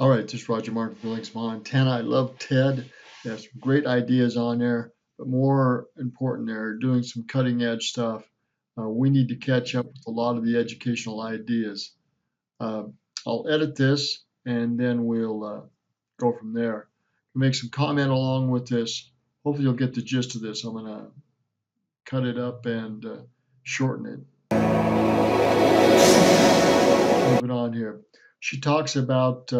All right, this is Roger Martin from Billings, Montana. I love TED. They have some great ideas on there, but more important, they're doing some cutting edge stuff. We need to catch up with a lot of the educational ideas. Uh, I'll edit this and then we'll go from there. Make some comment along with this. Hopefully, you'll get the gist of this. I'm going to cut it up and shorten it. Moving on here. She talks about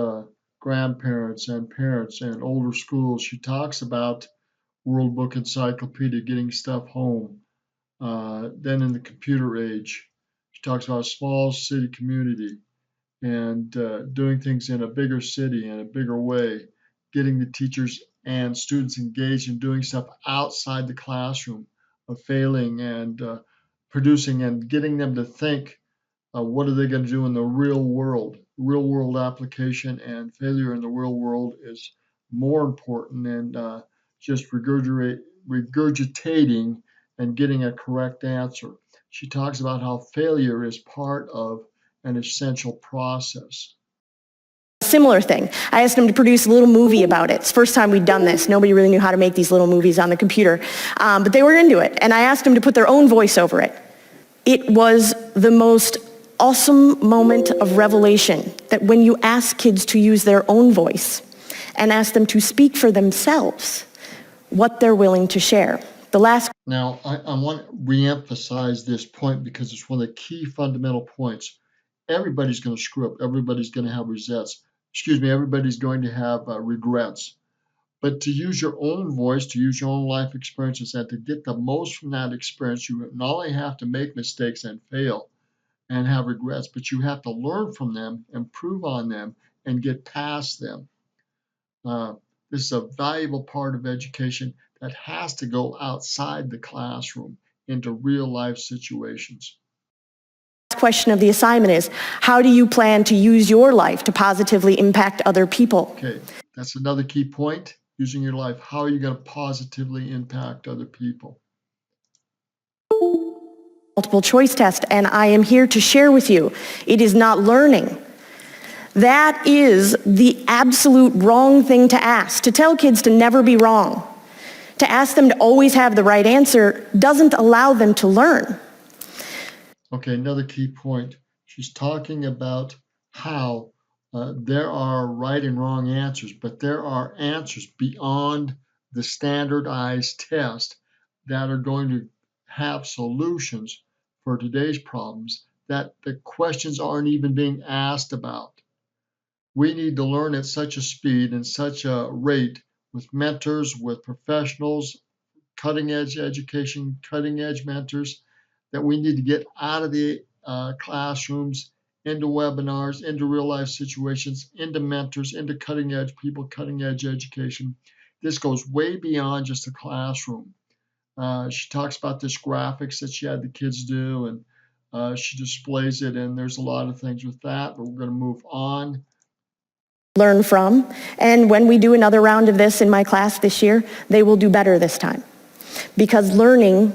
grandparents and parents and older schools. She talks about World Book Encyclopedia, getting stuff home. Then in the computer age, she talks about a small city community and doing things in a bigger city in a bigger way, getting the teachers and students engaged in doing stuff outside the classroom, of failing and producing and getting them to think what are they going to do in the real world? Real world application and failure in the real world is more important than just regurgitating and getting a correct answer. She talks about how failure is part of an essential process. Similar thing. I asked them to produce a little movie about it. It's the first time we'd done this. Nobody really knew how to make these little movies on the computer, but they were into it. And I asked them to put their own voice over it. It was the most awesome moment of revelation that when you ask kids to use their own voice and ask them to speak for themselves, what they're willing to share. Now, I want to reemphasize this point because it's one of the key fundamental points. Everybody's going to screw up. Everybody's going to have everybody's going to have regrets. But to use your own voice, to use your own life experiences, and to get the most from that experience, you not only have to make mistakes and fail and have regrets, but you have to learn from them, improve on them, and get past them. This is a valuable part of education that has to go outside the classroom into real life situations. Question of the assignment is, how do you plan to use your life to positively impact other people? Okay, that's another key point, using your life. How are you going to positively impact other people? Multiple choice test, and I am here to share with you, it is not learning. That is the absolute wrong thing to ask. To tell kids to never be wrong, to ask them to always have the right answer doesn't allow them to learn. Okay, another key point. She's talking about how there are right and wrong answers, but there are answers beyond the standardized test that are going to have solutions for today's problems that the questions aren't even being asked about. We need to learn at such a speed and such a rate with mentors, with professionals, cutting edge education, cutting edge mentors, that we need to get out of the classrooms into webinars, into real life situations, into mentors, into cutting edge people, cutting edge education. This goes way beyond just the classroom. She talks about this graphics that she had the kids do, and she displays it, and there's a lot of things with that, but we're going to move on. Learn from, and when we do another round of this in my class this year, they will do better this time. Because learning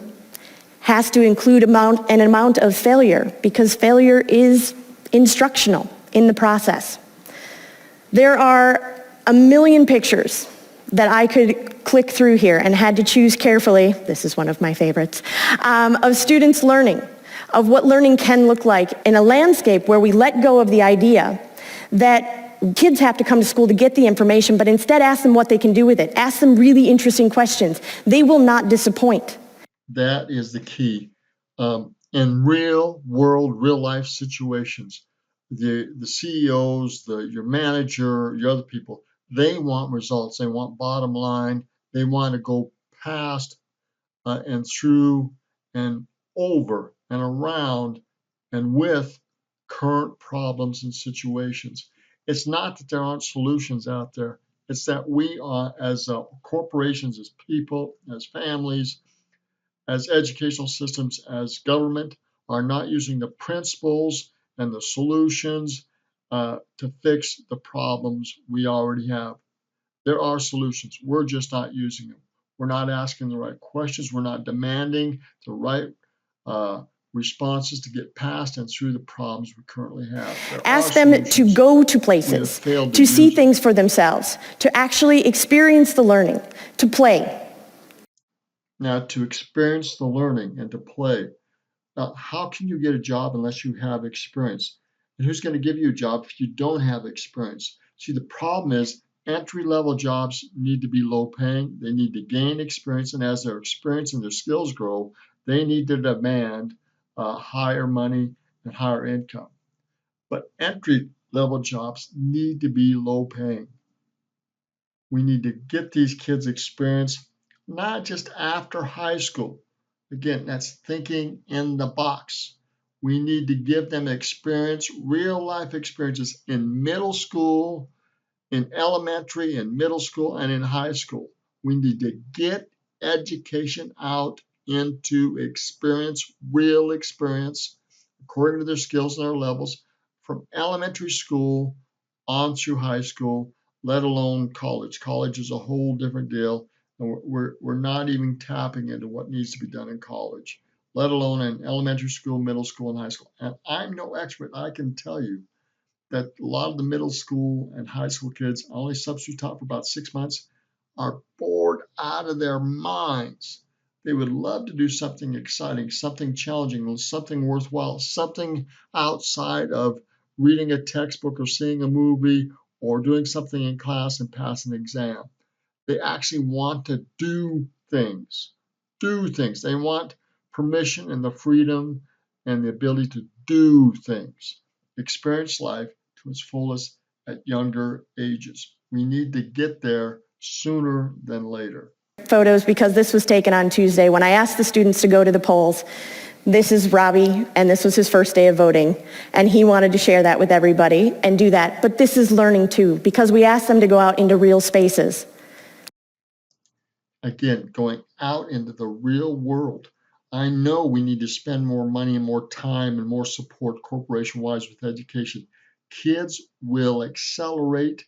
has to include an amount of failure, because failure is instructional in the process. There are a million pictures that I could click through here and had to choose carefully, this is one of my favorites, of students learning, of what learning can look like in a landscape where we let go of the idea that kids have to come to school to get the information, but instead ask them what they can do with it. Ask them really interesting questions. They will not disappoint. That is the key. In real world, real life situations, the CEOs, your manager, your other people, they want results. They want bottom line. They want to go past and through and over and around and with current problems and situations. It's not that there aren't solutions out there. It's that we are, as corporations, as people, as families, as educational systems, as government, are not using the principles and the solutions to fix the problems we already have. There are solutions. We're just not using them. We're not asking the right questions. We're not demanding the right responses to get past and through the problems we currently have. Ask them to go to places, to see things for themselves, to actually experience the learning, to play. Now, to experience the learning and to play. Now, how can you get a job unless you have experience? And who's going to give you a job if you don't have experience? See, the problem is entry-level jobs need to be low-paying. They need to gain experience, and as their experience and their skills grow, they need to demand higher money and higher income. But entry-level jobs need to be low-paying. We need to get these kids experience, not just after high school. Again, that's thinking in the box. We need to give them experience, real-life experiences in middle school, in elementary, in middle school, and in high school. We need to get education out into experience, real experience, according to their skills and their levels, from elementary school on through high school, let alone college. College is a whole different deal, and we're not even tapping into what needs to be done in college, let alone in elementary school, middle school, and high school. And I'm no expert. I can tell you that a lot of the middle school and high school kids, only substitute taught for about 6 months, are bored out of their minds. They would love to do something exciting, something challenging, something worthwhile, something outside of reading a textbook or seeing a movie or doing something in class and pass an exam. They actually want to do things. They want permission and the freedom and the ability to do things. Experience life to its fullest at younger ages. We need to get there sooner than later. Photos, because this was taken on Tuesday. When I asked the students to go to the polls, this is Robbie, and this was his first day of voting, and he wanted to share that with everybody and do that. But this is learning too, because we asked them to go out into real spaces. Again, going out into the real world. I know we need to spend more money and more time and more support corporation-wise with education. Kids will accelerate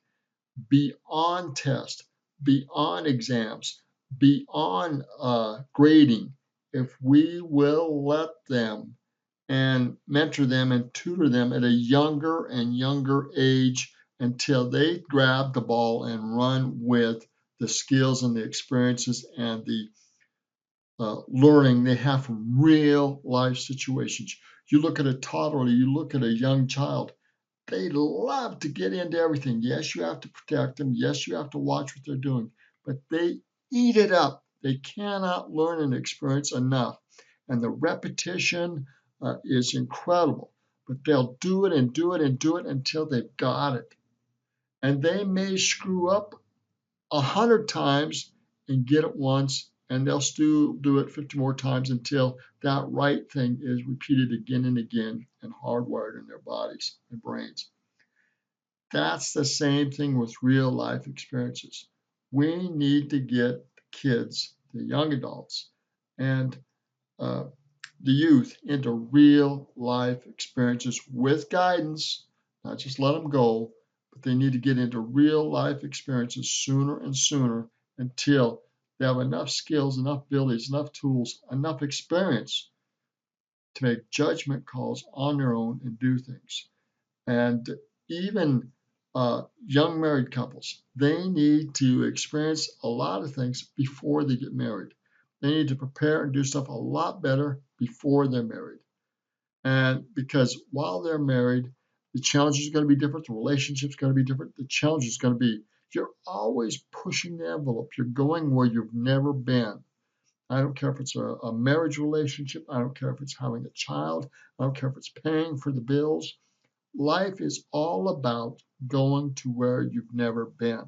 beyond tests, beyond exams, beyond grading, if we will let them and mentor them and tutor them at a younger and younger age until they grab the ball and run with the skills and the experiences and the learning they have from real life situations. You look at a toddler, you look at a young child, they love to get into everything. Yes, you have to protect them. Yes, you have to watch what they're doing, but they eat it up. They cannot learn and experience enough. And the repetition is incredible, but they'll do it and do it and do it until they've got it. And they may screw up 100 times and get it once, and they'll still do it 50 more times until that right thing is repeated again and again and hardwired in their bodies and brains. That's the same thing with real life experiences. We need to get the kids, the young adults, and the youth into real life experiences with guidance, not just let them go, but they need to get into real life experiences sooner and sooner until they have enough skills, enough abilities, enough tools, enough experience to make judgment calls on their own and do things. And even young married couples, they need to experience a lot of things before they get married. They need to prepare and do stuff a lot better before they're married. And because while they're married, the challenges are going to be different, the relationship's going to be different, the challenge is going to be, you're always pushing the envelope. You're going where you've never been. I don't care if it's a marriage relationship. I don't care if it's having a child. I don't care if it's paying for the bills. Life is all about going to where you've never been.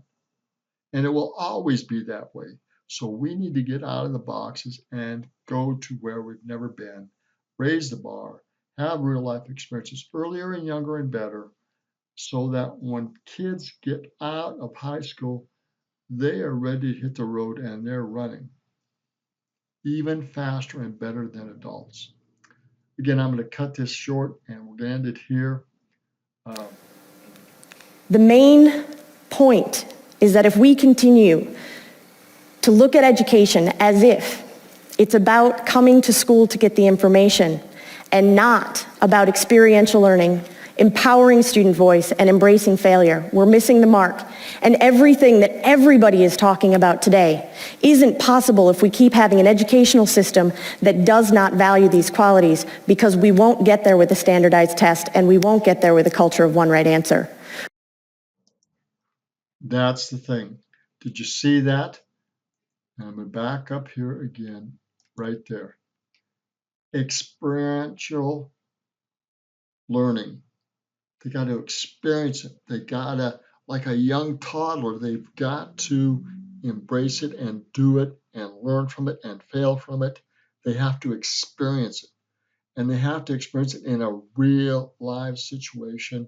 And it will always be that way. So we need to get out of the boxes and go to where we've never been, raise the bar, have real life experiences earlier and younger and better, so that when kids get out of high school, they are ready to hit the road and they're running even faster and better than adults. Again, I'm going to cut this short and we're going to end it here. The main point is that if we continue to look at education as if it's about coming to school to get the information, and not about experiential learning, empowering student voice, and embracing failure. We're missing the mark. And everything that everybody is talking about today isn't possible if we keep having an educational system that does not value these qualities, because we won't get there with a standardized test, and we won't get there with a culture of one right answer. That's the thing. Did you see that? And I'm going to back up here again, right there. Experiential learning. They got to experience it. They got to, like a young toddler, they've got to embrace it and do it and learn from it and fail from it. They have to experience it. And they have to experience it in a real live situation,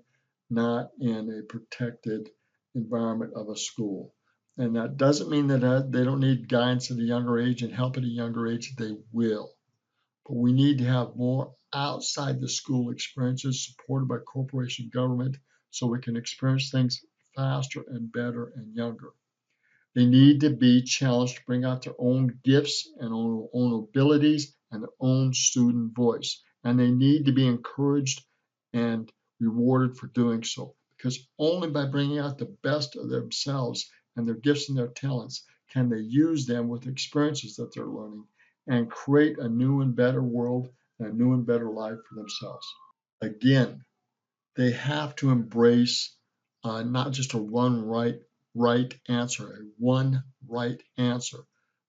not in a protected environment of a school. And that doesn't mean that they don't need guidance at a younger age and help at a younger age. They will. But we need to have more outside the school experiences supported by corporation government so we can experience things faster and better and younger. They need to be challenged to bring out their own gifts and own abilities and their own student voice. And they need to be encouraged and rewarded for doing so, because only by bringing out the best of themselves and their gifts and their talents can they use them with experiences that they're learning and create a new and better world and a new and better life for themselves. Again, they have to embrace not just a one right answer, a one right answer.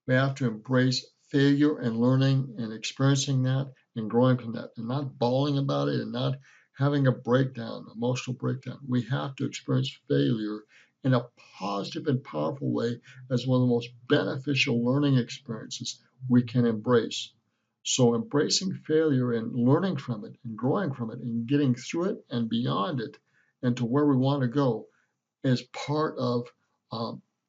We have to embrace failure and learning and experiencing that and growing from that, and not bawling about it and not having a breakdown, emotional breakdown. We have to experience failure in a positive and powerful way as one of the most beneficial learning experiences we can embrace. So embracing failure and learning from it and growing from it and getting through it and beyond it and to where we want to go is part of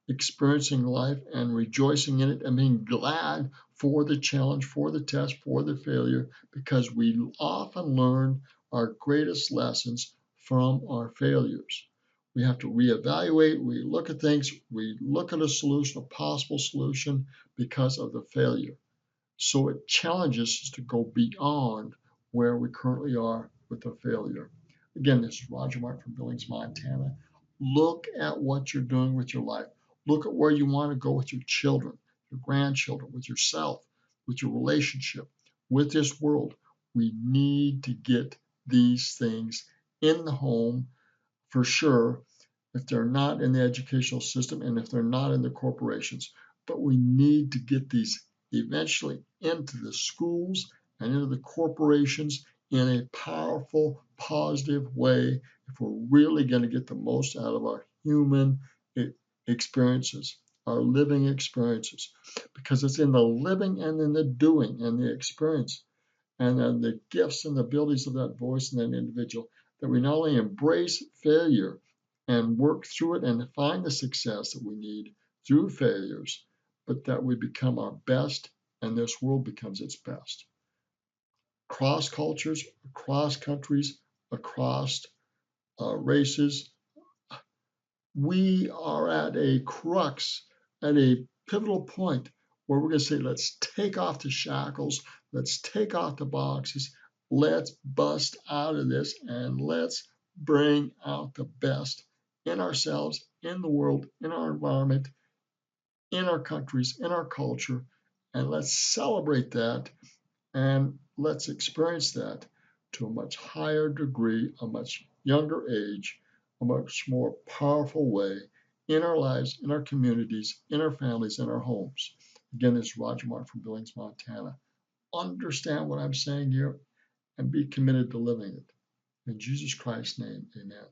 experiencing life and rejoicing in it and being glad for the challenge, for the test, for the failure, because we often learn our greatest lessons from our failures. We have to reevaluate, we look at things, we look at a solution, a possible solution, because of the failure. So it challenges us to go beyond where we currently are with the failure. Again, this is Roger Martin from Billings, Montana. Look at what you're doing with your life. Look at where you want to go with your children, your grandchildren, with yourself, with your relationship, with this world. We need to get these things in the home for sure, if they're not in the educational system and if they're not in the corporations. But we need to get these eventually into the schools and into the corporations in a powerful, positive way if we're really going to get the most out of our human experiences, our living experiences, because it's in the living and in the doing and the experience and then the gifts and the abilities of that voice and that individual that we not only embrace failure and work through it and find the success that we need through failures, but that we become our best and this world becomes its best. Across cultures, across countries, across races, we are at a crux, at a pivotal point where we're going to say, let's take off the shackles, let's take off the boxes, let's bust out of this, and let's bring out the best in ourselves, in the world, in our environment, in our countries, in our culture, and let's celebrate that and let's experience that to a much higher degree, a much younger age, a much more powerful way in our lives, in our communities, in our families, in our homes. Again, this is Roger Martin from Billings, Montana. Understand what I'm saying here and be committed to living it. In Jesus Christ's name, amen.